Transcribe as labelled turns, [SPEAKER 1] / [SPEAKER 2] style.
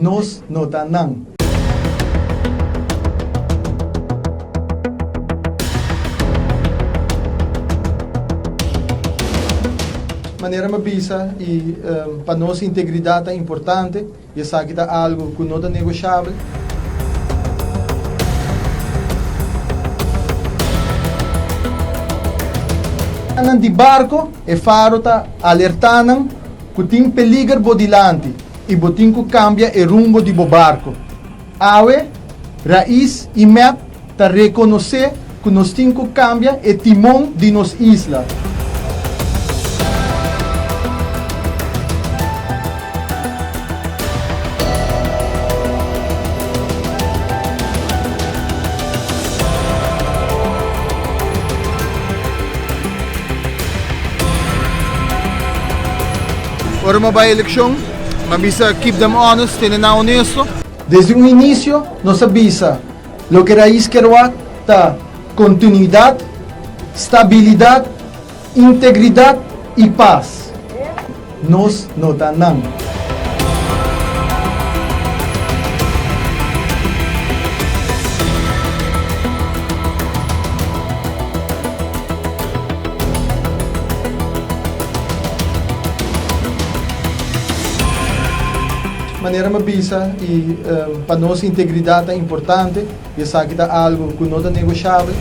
[SPEAKER 1] Nos notanang. Maneira mabisa e para nossa integridade é importante e sabe que é algo que não é negociável. De barco e faro tá alertando que tem perigo bodilante e botin que cambia o rumbo do barco. Awe, raiz e map tá reconhecer que nós temos que cambiar o timão de nossa isla.
[SPEAKER 2] Ora uma boa eleição, mas bisa keep them honest e não honesto.
[SPEAKER 1] Desde o início, nós avisa o que raiz quer tá continuidade, estabilidade, integridade e paz. Nós não tanang. Maneira mabisa e para nossa integridade é importante e sabe que é algo que não é negociável.